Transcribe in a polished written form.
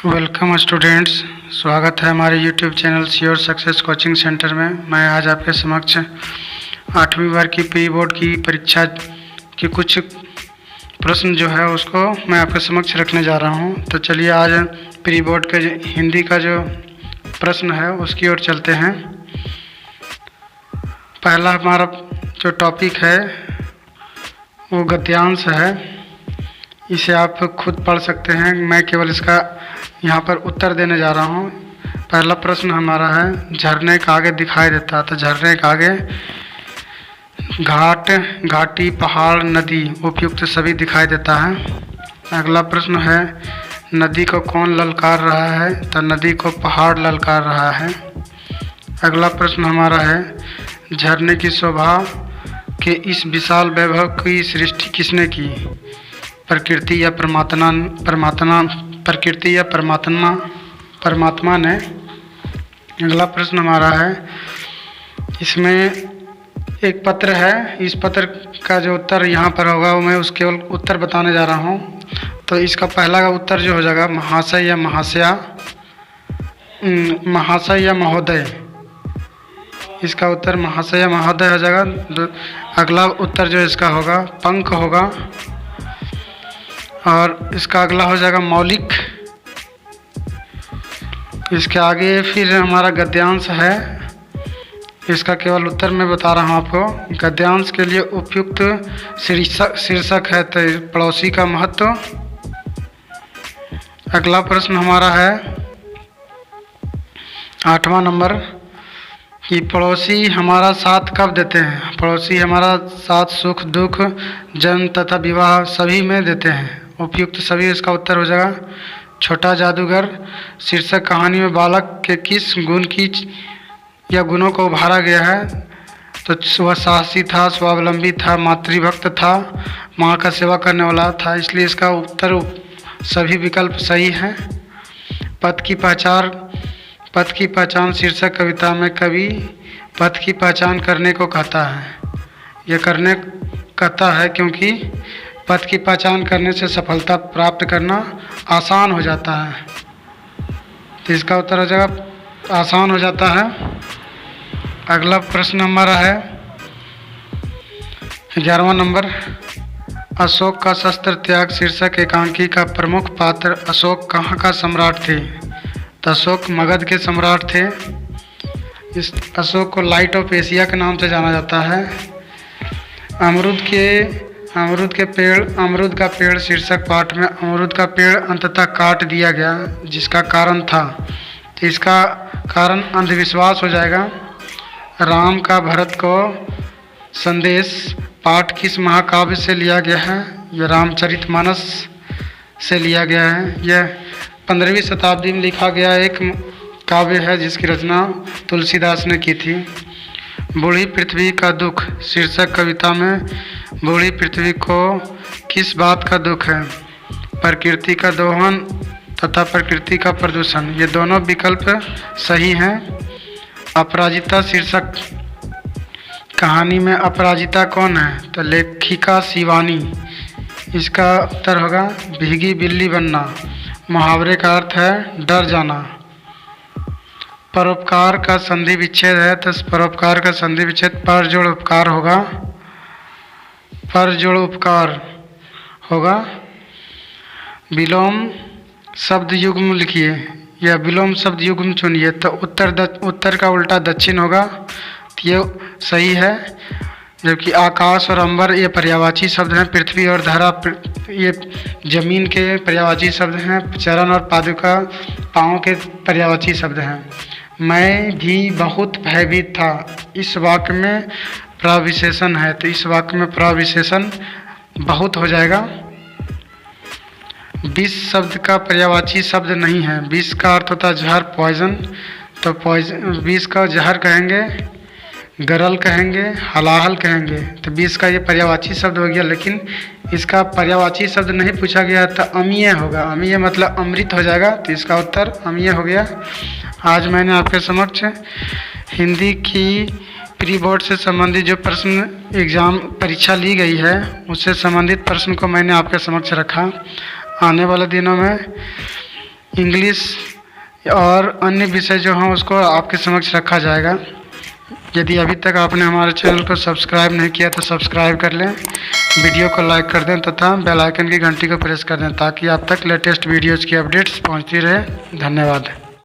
Welcome students, स्वागत है हमारे YouTube channel sure success coaching centre में। मैं आज आपके समक्ष 8वीं बार की प्री बोर्ड की परीक्षा की कुछ प्रश्न जो है उसको मैं आपके समक्ष रखने जा रहा हूं। तो चलिए आज प्री बोर्ड के हिंदी का जो प्रश्न है उसकी ओर चलते हैं। पहला हमारा जो टॉपिक है वो गद्यांश है। इसे आप खुद पढ़ सकते हैं, मैं केवल इसका यहाँ पर उत्तर देने जा रहा हूँ। पहला प्रश्न हमारा है, झरने का आगे दिखाई देता है। तो झरने का आगे घाट, घाटी, पहाड़, नदी उपयुक्त सभी दिखाई देता है। अगला प्रश्न है, नदी को कौन ललकार रहा है? तो नदी को पहाड़ ललकार रहा है। अगला प्रश्न हमारा है, झरने की शोभा के इस विशाल वैभव की सृष्टि किसने की? प्रकृति या परमात्मा ने। अगला प्रश्न हमारा है, इसमें एक पत्र है, इस पत्र का जो उत्तर यहाँ पर होगा वो मैं उसके केवल उत्तर बताने जा रहा हूँ। तो इसका पहला का उत्तर जो हो जाएगा महाशय या महाशया, महाशय या महोदय। इसका उत्तर महाशय या महोदय हो जाएगा। अगला उत्तर जो इसका होगा पंख होगा। और इसका अगला हो जाएगा मौलिक। इसके आगे फिर हमारा गद्यांश है, इसका केवल उत्तर मैं बता रहा हूँ आपको। गद्यांश के लिए उपयुक्त शीर्षक है तो पड़ोसी का महत्व। अगला प्रश्न हमारा है 8वां नंबर कि पड़ोसी हमारा साथ कब देते हैं? पड़ोसी हमारा साथ सुख दुख, जन्म तथा विवाह सभी में देते हैं। उपयुक्त सभी इसका उत्तर हो जाएगा छोटा जादूगर। शीर्षक कहानी में बालक के किस गुण की या गुणों को उभारा गया है? तो वह साहसी था, स्वावलंबी था, मातृभक्त था, माँ का सेवा करने वाला था, इसलिए इसका उत्तर सभी विकल्प सही हैं। पथ की पहचान शीर्षक कविता में कवि पथ की पहचान करने को कहता है। यह करने कहता है क्योंकि पथ की पहचान करने से सफलता प्राप्त करना आसान हो जाता है। तो इसका उत्तर हो जाएगा आसान हो जाता है। अगला प्रश्न हमारा है 11वां नंबर, अशोक का शस्त्र त्याग शीर्षक एकांकी का प्रमुख पात्र अशोक कहाँ का सम्राट थे? तो अशोक मगध के सम्राट थे। इस अशोक को लाइट ऑफ एशिया के नाम से जाना जाता है। अमरूद का पेड़ शीर्षक पाठ में अमरूद का पेड़ अंततः काट दिया गया जिसका कारण था। तो इसका कारण अंधविश्वास हो जाएगा। राम का भरत को संदेश पाठ किस महाकाव्य से लिया गया है? यह रामचरितमानस से लिया गया है। यह 15वीं शताब्दी में लिखा गया एक काव्य है जिसकी रचना तुलसीदास ने की थी। बूढ़ी पृथ्वी का दुख शीर्षक कविता में बूढ़ी पृथ्वी को किस बात का दुख है? प्रकृति का दोहन तथा प्रकृति का प्रदूषण, ये दोनों विकल्प सही हैं। अपराजिता शीर्षक कहानी में अपराजिता कौन है? तो लेखिका शिवानी। इसका उत्तर होगा भीगी बिल्ली बनना। मुहावरे का अर्थ है डर जाना। परोपकार का संधि विच्छेद है तो परोपकार का संधि विच्छेद पर जोड़ उपकार होगा। पर जोड़ उपकार होगा। विलोम शब्द युग्म लिखिए या विलोम शब्द युग्म चुनिए तो उत्तर का उल्टा दक्षिण होगा। तो ये सही है। जबकि आकाश और अंबर ये पर्यायवाची शब्द हैं। पृथ्वी और धरा ये जमीन के पर्यायवाची शब्द हैं। चरण और पादुका पाँव के पर्यायवाची शब्द हैं। मैं भी बहुत भयभीत था, इस वाक्य में प्रविशेषण है तो इस वाक्य में प्रविशेषण बहुत हो जाएगा। विष शब्द का पर्यायवाची शब्द नहीं है। विष का अर्थ होता है जहर, पॉइजन। तो पॉइजन विष का जहर कहेंगे, गरल कहेंगे, हलाहल कहेंगे। तो विष का ये पर्यायवाची शब्द हो गया, लेकिन इसका पर्यायवाची शब्द नहीं पूछा गया तो अमीय होगा। अमीय मतलब अमृत हो जाएगा। तो इसका उत्तर अमीय हो गया। आज मैंने आपके समक्ष हिंदी की प्री बोर्ड से संबंधित जो प्रश्न एग्ज़ाम परीक्षा ली गई है उससे संबंधित प्रश्न को मैंने आपके समक्ष रखा। आने वाले दिनों में इंग्लिश और अन्य विषय जो हैं उसको आपके समक्ष रखा जाएगा। यदि अभी तक आपने हमारे चैनल को सब्सक्राइब नहीं किया तो सब्सक्राइब कर लें, वीडियो को लाइक कर दें तथा बेल आइकन की घंटी को प्रेस कर दें ताकि आप तक लेटेस्ट वीडियोज़ की अपडेट्स पहुंचती रहे। धन्यवाद।